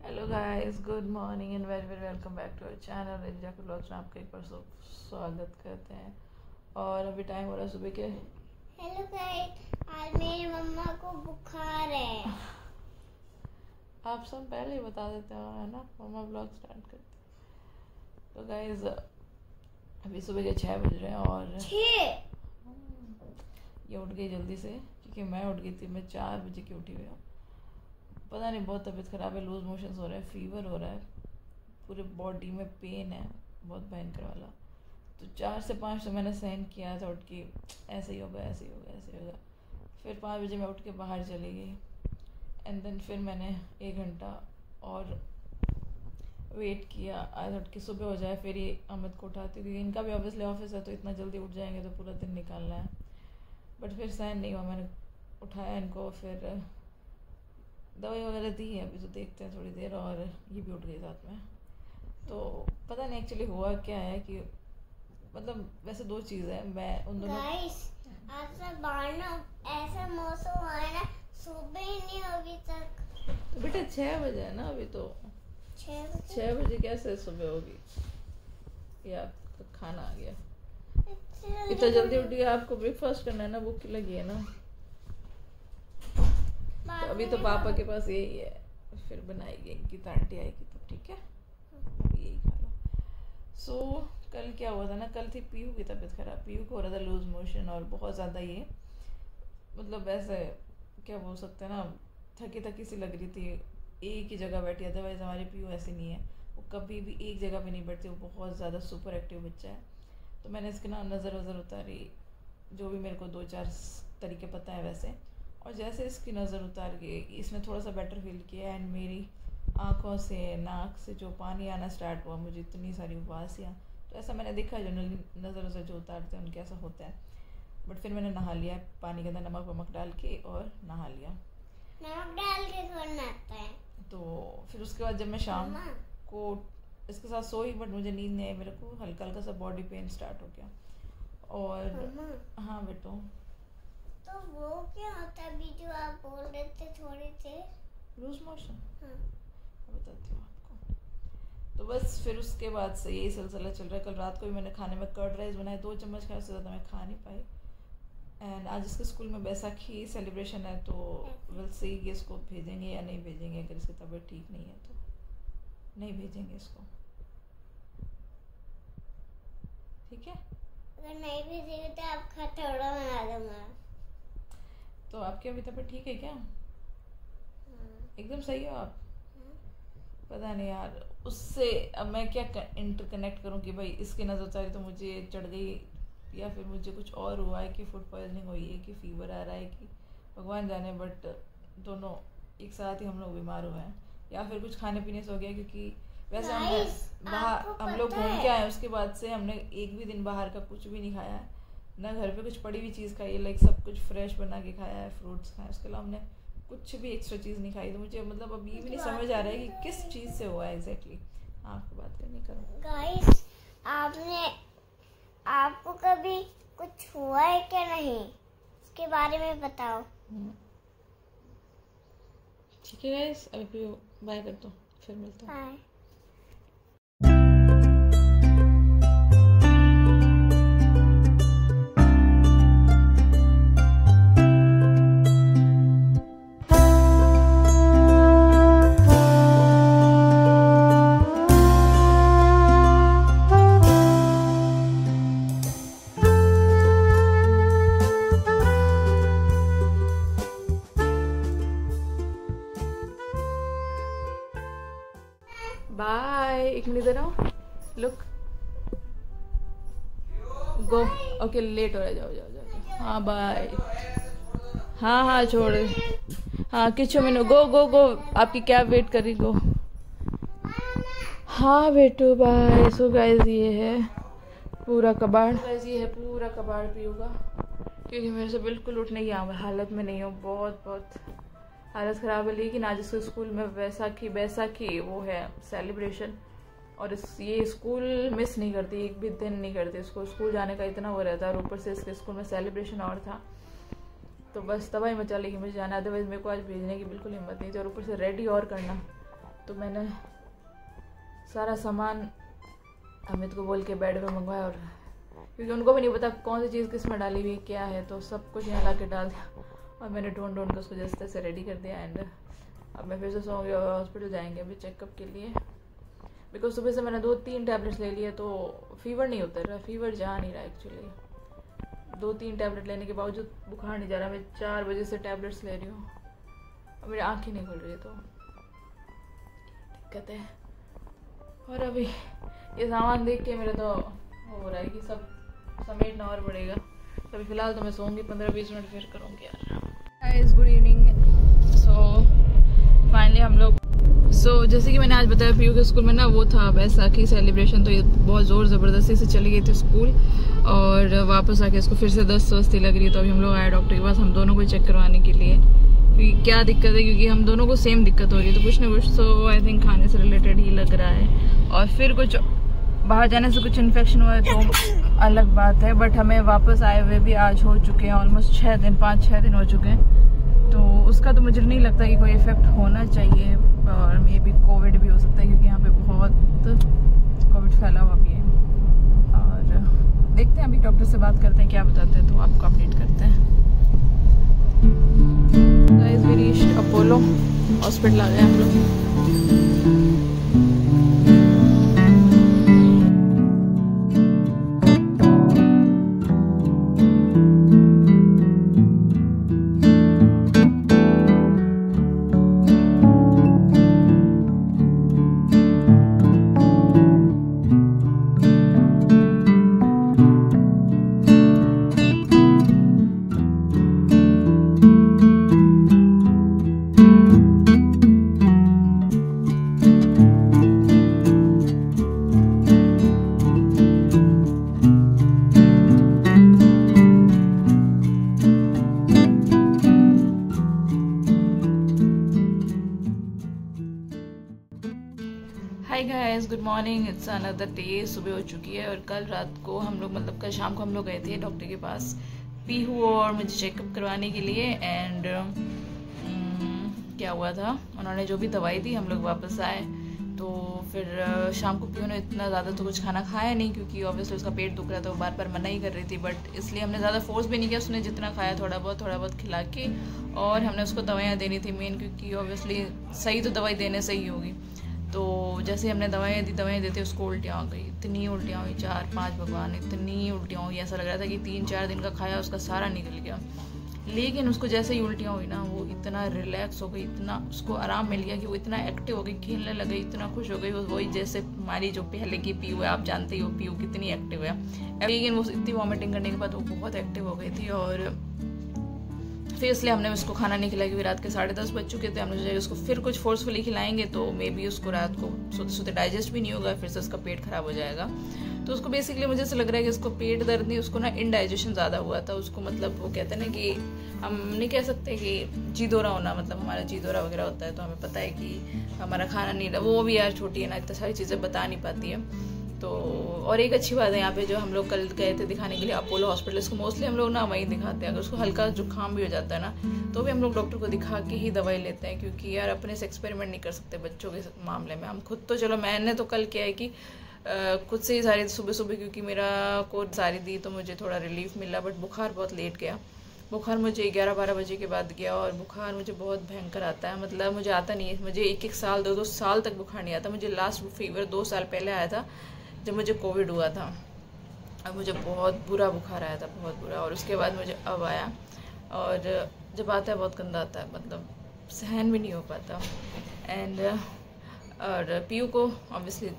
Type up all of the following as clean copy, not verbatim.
Hello guys, good morning and very very welcome back to our channel Riza के blogs में आपका एक बार स्वागत करते हैं। और अभी टाइम हो रहा है सुबह के। हेलो गाइस, आज मेरी मम्मा को बुखार है। आप सब पहले ही बता देते हो है ना, मम्मा ब्लॉग स्टार्ट करते हैं। तो गाइस अभी सुबह के 6 बज रहे हैं और 6 ये उठ गई जल्दी से क्योंकि मैं उठ गई थी। मैं 4 बजे की उठी हुई हूँ। पता नहीं, बहुत तबीयत ख़राब है, लूज मोशंस हो रहे हैं, फीवर हो रहा है, पूरे बॉडी में पेन है बहुत भयंकर वाला। तो 4 से 5 तो मैंने सहन किया था, उठ के ऐसे ही होगा ऐसे ही होगा ऐसे ही होगा। फिर 5 बजे मैं उठ के बाहर चली गई एंड देन फिर मैंने 1 घंटा और वेट किया आज उठ के सुबह हो जाए फिर ये अमित को उठाती, क्योंकि इनका भी ऑब्वियसली ऑफिस है तो इतना जल्दी उठ जाएंगे तो पूरा दिन निकालना है। बट फिर सहन नहीं हुआ, मैंने उठाया इनको, फिर दवाई वगैरह दी है, अभी तो देखते हैं थोड़ी देर। और ये भी उठ गई साथ में। तो पता नहीं एक्चुअली हुआ क्या है कि मतलब वैसे 2 चीज़ है। मैं उन दोनों गाइस, आज से बाहर ना ऐसा मौसम हुआ है ना, सुबह ही नहीं अभी तक। तो बेटा 6 बजे है ना अभी, तो 6 बजे कैसे सुबह होगी? या खाना आ गया इतना जल्दी उठी? आपको ब्रेकफास्ट करना है ना, भूख लगी है ना। तो अभी तो पापा के पास यही है, फिर बनाएगी इनकी आंटी आएगी तो ठीक है, यही खा लो। सो कल क्या हुआ था ना, कल थी पीयू की तबीयत खराब। पीयू को हो रहा था लूज मोशन और बहुत ज़्यादा ये मतलब ऐसे क्या बोल सकते हैं ना, थकी थकी सी लग रही थी, एक ही जगह बैठी। अदरवाइज़ हमारी पीयू ऐसी नहीं है, वो कभी भी एक जगह पे नहीं बैठती, वो बहुत ज़्यादा सुपर एक्टिव बच्चा है। तो मैंने इसके ना नज़र वज़र उतारी, जो भी मेरे को 2-4 तरीके पता है वैसे, और जैसे इसकी नज़र उतार के इसने थोड़ा सा बेटर फील किया एंड मेरी आँखों से नाक से जो पानी आना स्टार्ट हुआ, मुझे इतनी सारी उबासियाँ। तो ऐसा मैंने देखा जनरली नज़र से जो उतारते हैं उनके ऐसा होता है। बट फिर मैंने नहा लिया पानी के अंदर नमक वमक डाल के, और नहा लिया। नमक डाल के कौन आता है? तो फिर उसके बाद जब मैं शाम को इसके साथ सोई, बट मुझे नींद नहीं आई, मेरे को हल्का हल्का सा बॉडी पेन स्टार्ट हो गया। और हाँ बेटो, तो वो क्या होता है अभी जो आप बोल रहे थे थोड़ी देर? Loose motion. हाँ। बताती हूँ आपको। तो बस फिर उसके बाद से यही सिलसिला चल रहा है। कल रात को भी मैंने खाने में कर्ड राइस बनाए, 2 चम्मच खाया, उससे ज़्यादा मैं खा नहीं पाई। एंड आज इसके स्कूल में बैसाखी सेलिब्रेशन है, तो विल सी कि इसको भेजेंगे या नहीं भेजेंगे। अगर इसकी तबीयत ठीक नहीं है तो नहीं भेजेंगे इसको, ठीक है। अगर नहीं भेजेंगे तो आपका थोड़ा बना दूंगा। तो आपकी अभी तबीयत ठीक है क्या? एकदम सही हो आप? पता नहीं यार, उससे अब मैं क्या इंटरकनेक्ट करूं कि भाई इसकी नज़र उतारी तो मुझे चढ़ गई, या फिर मुझे कुछ और हुआ है कि फूड पॉइजनिंग हुई है, कि फीवर आ रहा है, कि भगवान जाने। बट दोनों एक साथ ही हम लोग बीमार हुए हैं, या फिर कुछ खाने पीने से हो गया। क्योंकि वैसे हम लोग घूम के आए, उसके बाद से हमने एक भी दिन बाहर का कुछ भी नहीं खाया है ना, घर पे कुछ पड़ी हुई चीज़ खाई है, लाइक सब कुछ फ्रेश बना के खाया है, फ्रूट्स खाए, उसके अलावा हमने कुछ भी एक्स्ट्रा चीज़ नहीं खाई। तो मुझे मतलब अब ये भी नहीं समझ आ रहा है कि किस चीज़ से हुआ है एग्जैक्टली। आपको बात करनी करो। गाइस, आपको कभी कुछ हुआ है क्या नहीं, इसके बारे में बताओ। ठीक है गाइस, अभी बाय कर दो, फिर मिलते हैं। बाय। बाय, एक मिनट इधर आओ, लुक गो। ओके लेट हो रहा है, जाओ जाओ जाओ। हाँ बाय। हाँ छोड़, हाँ किचो मिनो, गो गो गो, आपकी कैब वेट कर रही, गो। हाँ बेटू बाय। सो गाइस ये है पूरा कबाड़, ये है पूरा कबाड़ पीऊँगा, क्योंकि मेरे से बिल्कुल उठने की हालत में नहीं हो, बहुत हालत ख़राब है। लेकिन आज इसके स्कूल में बैसाखी वो है सेलिब्रेशन, और ये स्कूल मिस नहीं करती, एक भी दिन नहीं करती। इसको स्कूल जाने का इतना वो रहता है, और ऊपर से इसके स्कूल में सेलिब्रेशन और था, तो बस तबाही मचा लेगी मुझे जाना। अदरवाइज़ मेरे को आज भेजने की बिल्कुल हिम्मत नहीं थी, और ऊपर से रेडी और करना, तो मैंने सारा सामान अमित को बोल के बेड पे मंगवाया, और क्योंकि उनको भी नहीं पता कौन सी चीज़ किस में डाली हुई क्या है, तो सब कुछ यहाँ ला के डाल दिया और मैंने ढूंढ के उसको जैसे तैसे रेडी कर दिया। एंड अब मैं फिर से सोऊंगी और हॉस्पिटल जाएंगे अभी चेकअप के लिए, बिकॉज सुबह से मैंने 2-3 टैबलेट्स ले लिए तो फीवर नहीं उतर रहा, फीवर जा नहीं रहा एक्चुअली। 2-3 टैबलेट लेने के बावजूद बुखार नहीं जा रहा। मैं 4 बजे से टैबलेट्स ले रही हूँ और मेरी आँख ही नहीं खुल रही है, तो दिक्कत है। और अभी ये सामान देख के मेरा तो हो रहा है कि सब समेटना और पड़ेगा। तो अभी फ़िलहाल तो मैं सोऊंगी, 15-20 मिनट फिर करूँगी यार। Guys good evening. So finally हम लोग जैसे कि मैंने आज बताया पीयू के स्कूल में ना वो था बैसाखी सेलिब्रेशन, तो ये बहुत ज़ोर ज़बरदस्ती से चली गई थी स्कूल और वापस आके इसको फिर से दस्त वस्ती लग रही है। तो अभी हम लोग आए डॉक्टर के पास हम दोनों को चेक करवाने के लिए, क्योंकि क्या दिक्कत है, क्योंकि हम दोनों को सेम दिक्कत हो रही है। तो कुछ ना कुछ तो आई थिंक खाने से रिलेटेड ही लग रहा है, और फिर कुछ बाहर जाने से कुछ इन्फेक्शन हुआ है तो अलग बात है। बट हमें वापस आए हुए भी आज हो चुके हैं ऑलमोस्ट 6 दिन, 5-6 दिन हो चुके हैं। तो उसका तो मुझे नहीं लगता कि कोई इफेक्ट होना चाहिए, और मे बी कोविड भी हो सकता है, क्योंकि यहाँ पे बहुत कोविड फैला हुआ भी है। और देखते हैं अभी डॉक्टर से बात करते हैं क्या बताते हैं, तो आपको अपडेट करते हैं। Guys we reached Apollo hospital आ गए हम लोग। Hi guys good morning, it's another day. सुबह हो चुकी है और कल रात को हम लोग मतलब कल शाम को हम लोग गए थे डॉक्टर के पास पीहू और मुझे चेकअप करवाने के लिए। एंड क्या हुआ था, उन्होंने जो भी दवाई दी हम लोग वापस आए। तो फिर शाम को पीहू ने इतना ज़्यादा तो कुछ खाना खाया नहीं, क्योंकि ऑब्वियसली उसका पेट दुख रहा था, वो बार बार मना ही कर रही थी। बट इसलिए हमने ज़्यादा फोर्स भी नहीं किया, उसने जितना खाया थोड़ा बहुत खिला के, और हमने उसको दवाइयाँ देनी थी मेन, क्योंकि ऑब्वियसली सही तो दवाई देने से ही होगी। तो जैसे हमने दवाइयाँ देते उसको उल्टियाँ हो गई, इतनी उल्टियाँ हुई 4-5 भगवान, इतनी उल्टियाँ हुई, ऐसा लग रहा था कि 3-4 दिन का खाया उसका सारा निकल गया। लेकिन उसको जैसे ही उल्टियाँ हुई ना, वो इतना रिलैक्स हो गई, इतना उसको आराम मिल गया कि वो इतना एक्टिव हो गई, खेलने लग गई, इतना खुश हो गई। वही जैसे हमारी जो पहले की पीयू है, आप जानते ही हो पीयू कितनी एक्टिव है। लेकिन वो इतनी वॉमिटिंग करने के बाद वो बहुत एक्टिव हो गई थी। और फिर इसलिए हमने उसको खाना नहीं खिलाया, क्योंकि रात के 10:30 बज चुके थे। हमने सोचा उसको फिर कुछ फोर्सफुली खिलाएंगे तो मे बी उसको रात को सोते सोते डाइजेस्ट भी नहीं होगा, फिर से उसका पेट खराब हो जाएगा। तो उसको बेसिकली मुझे ऐसा लग रहा है कि उसको पेट दर्द नहीं, उसको ना इनडाइजेशन ज़्यादा हुआ था उसको। मतलब वो कहते हैं ना कि हम नहीं कह सकते कि जी दौरा होना, मतलब हमारा जी दौरा वगैरह होता है, तो हमें पता है कि हमारा खाना नहीं, वो भी यार छोटी है ना, इतनी सारी चीज़ें बता नहीं पाती है। तो और एक अच्छी बात है यहाँ पे, जो हम लोग कल गए थे दिखाने के लिए अपोलो हॉस्पिटल, इसको मोस्टली हम लोग ना वहीं दिखाते हैं। अगर उसको हल्का जुकाम भी हो जाता है ना, तो भी हम लोग डॉक्टर को दिखा के ही दवाई लेते हैं, क्योंकि यार अपने से एक्सपेरिमेंट नहीं कर सकते बच्चों के मामले में। हम खुद तो चलो, मैंने तो कल क्या है कि खुद से ही सारी सुबह क्योंकि मेरा कोट सारी दी तो मुझे थोड़ा रिलीफ मिला। बट बुखार बहुत लेट गया, बुखार मुझे 11-12 बजे के बाद गया, और बुखार मुझे बहुत भयंकर आता है। मतलब मुझे आता नहीं है, मुझे 1-1 साल 2-2 साल तक बुखार नहीं आता। मुझे लास्ट फीवर 2 साल पहले आया था जब मुझे कोविड हुआ था, अब मुझे बहुत बुरा बुखार आया था, बहुत बुरा। और उसके बाद मुझे अब आया, और जब आता है बहुत गंदा आता है, मतलब सहन भी नहीं हो पाता। एंड और पीयू को ऑब्वियसली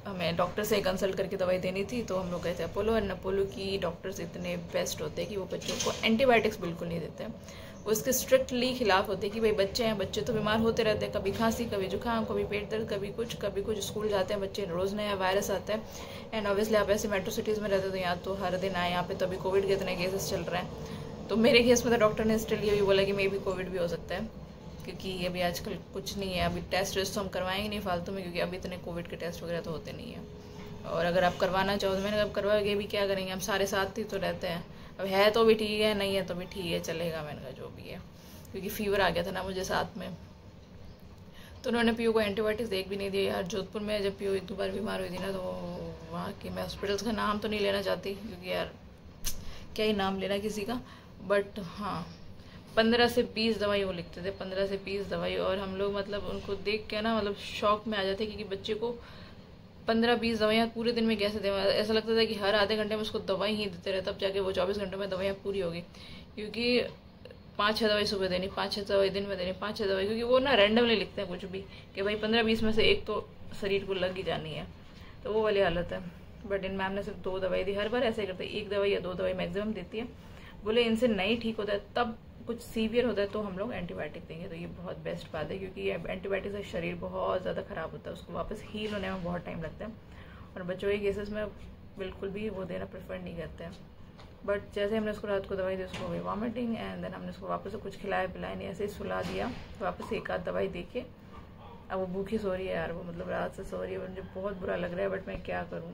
हमें डॉक्टर से कंसल्ट करके दवाई देनी थी, तो हम लोग गए थे अपोलो। एंड अपोलो की डॉक्टर्स इतने बेस्ट होते हैं कि वो बच्चों को एंटीबायोटिक्स बिल्कुल नहीं देते हैं, वो इसके स्ट्रिक्टली खिलाफ होते हैं कि भाई बच्चे हैं, बच्चे तो बीमार होते रहते हैं, कभी खांसी, कभी जुकाम, कभी पेट दर्द, कभी कुछ। स्कूल जाते हैं बच्चे, रोज़ नया वायरस आता है। एंड ऑब्वियसली आप ऐसे मेट्रो सिटीज़ में रहते हैं तो यहाँ तो हर दिन आए, यहाँ पे तो अभी कोविड के इतने केसेस चल रहे हैं। तो मेरे केस में तो डॉक्टर ने स्टिल ये भी बोला कि मे भी कोविड भी हो सकता है, क्योंकि अभी आजकल कुछ नहीं है, अभी टेस्ट तो हम करवाएंगे नहीं फालतू में, क्योंकि अभी इतने कोविड के टेस्ट वगैरह तो होते नहीं है। और अगर आप करवाना चाहो तो मैंने अब करवाओगे भी क्या करेंगे, हम सारे साथ ही तो रहते हैं। अब है तो भी ठीक है, नहीं है तो भी ठीक है, चलेगा, मैंने कहा जो भी है, क्योंकि फीवर आ गया था ना मुझे साथ में। तो उन्होंने पीयू को एंटीबायोटिक्स देख भी नहीं दिया यार। जोधपुर में जब पीयू 1-2 बार बीमार हुई थी ना, तो वहाँ की, मैं हॉस्पिटल्स का नाम तो नहीं लेना चाहती क्योंकि यार क्या ही नाम लेना किसी का, बट हाँ 15 से 20 दवाई वो लिखते थे, 15 से 20 दवाई। और हम लोग मतलब उनको देख के ना मतलब शौक में आ जाते, क्योंकि बच्चे को 15-20 दवाइयाँ पूरे दिन में कैसे दें। ऐसा लगता था कि हर आधे घंटे में उसको दवाई ही देते रहे, तब जाके वो 24 घंटों में दवाइयाँ पूरी होगी। क्योंकि 5-6 दवाई सुबह देनी, 5-6 दवाई दिन में देनी, 5-6 दवाई, क्योंकि वो ना रैंडमली लिखते हैं कुछ भी कि भाई 15-20 में से एक तो शरीर को लग ही जानी है, तो वो वाली हालत है। बट इन मैम ने सिर्फ 2 दवाई दी। हर बार ऐसे ही करते हैं, 1 दवाई या 2 दवाई मैक्सिमम देती है। बोले इनसे नहीं ठीक होता है, तब कुछ सीवियर होता है तो हम लोग एंटीबायोटिक देंगे। तो ये बहुत बेस्ट बात है, क्योंकि एंटीबायोटिक से शरीर बहुत ज़्यादा ख़राब होता है, उसको वापस हील होने में बहुत टाइम लगता है। और बच्चों के केसेस में बिल्कुल भी वो देना प्रेफर नहीं करते हैं। बट जैसे हमने उसको रात को दवाई दी, उसको हो गई वॉमिटिंग, एंड देन हमने उसको वापस से कुछ खिलाया पिलाया नहीं, ऐसे ही सुला दिया। वापस 1 आध दवाई दे के अब वो भूखी सो रही है यार, वो मतलब रात से सो रही है। मुझे बहुत बुरा लग रहा है, बट मैं क्या करूँ।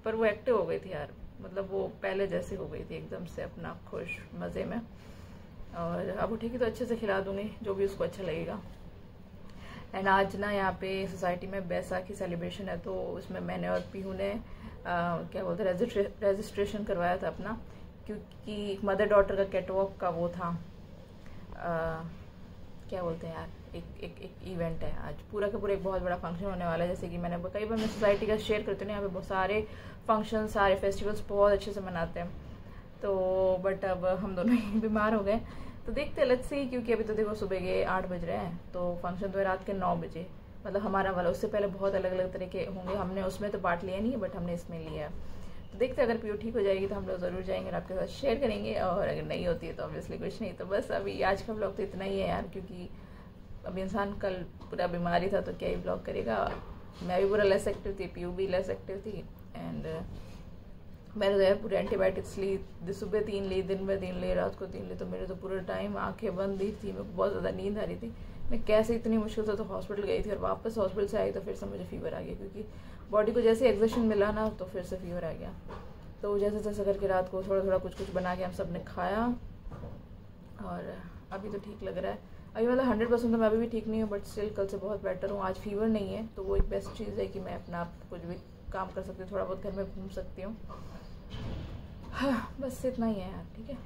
पर वो एक्टिव हो गई थी यार, मतलब वो पहले जैसे हो गई थी एकदम से अपना खुश मज़े में। और अब उठेगी तो अच्छे से खिला दूँगी, जो भी उसको अच्छा लगेगा। एंड आज ना यहाँ पे सोसाइटी में बैसाखी सेलिब्रेशन है, तो उसमें मैंने और पीहू ने क्या बोलते हैं रजिस्ट्रेशन करवाया था अपना, क्योंकि मदर डॉटर का कैटवॉक का वो था, क्या बोलते हैं यार, एक इवेंट है आज। पूरा का पूरा एक बहुत बड़ा फंक्शन होने वाला है। जैसे कि मैंने कई बार मैं सोसाइटी का शेयर करती हूँ, यहाँ पे बहुत सारे फंक्शन, सारे फेस्टिवल्स बहुत अच्छे से मनाते हैं। तो बट अब हम दोनों ही बीमार हो गए, तो देखते हैं, लेट्स सी। क्योंकि अभी तो देखो सुबह के 8 बज रहे हैं, तो फंक्शन तो है रात के 9 बजे, मतलब हमारा वाला। उससे पहले बहुत अलग अलग तरह के होंगे, हमने उसमें तो पार्ट लिया नहीं है, बट हमने इसमें लिया। तो देखते हैं, अगर पीयू ठीक हो जाएगी तो हम लोग ज़रूर जाएंगे और आपके साथ शेयर करेंगे, और अगर नहीं होती है तो ऑब्वियसली कुछ नहीं। तो बस अभी आज का ब्लॉग तो इतना ही है यार, क्योंकि अब इंसान कल पूरा बीमारी था तो क्या ही ब्लॉग करेगा। मैं भी पूरा लेस एक्टिव थी, पीयू भी लेस एक्टिव थी, एंड मैंने तो यार पूरे एंटीबायोटिक्स ली, सुबह 3 ली, दिन में 3 ली, रात को 3 ली। तो मेरे तो पूरा टाइम आंखें बंद ही थी, मेरे को बहुत ज़्यादा नींद आ रही थी। मैं कैसे इतनी मुश्किल से तो हॉस्पिटल गई थी, और वापस हॉस्पिटल से आई तो फिर से मुझे फीवर आ गया, क्योंकि बॉडी को जैसे एग्जर्शन मिला ना, तो फिर से फीवर आ गया। तो जैसे जैसे करके रात को थोड़ा थोड़ा कुछ कुछ बना के हम सब ने खाया, और अभी तो ठीक लग रहा है। अभी मतलब 100% तो मैं अभी भी ठीक नहीं हूँ, बट स्टिल कल से बहुत बेटर हूँ। आज फीवर नहीं है, तो वो एक बेस्ट चीज़ है कि मैं अपना आप कुछ भी काम कर सकती हूँ, थोड़ा बहुत घर में घूम सकती हूँ। हाँ बस इतना ही है यार, ठीक है।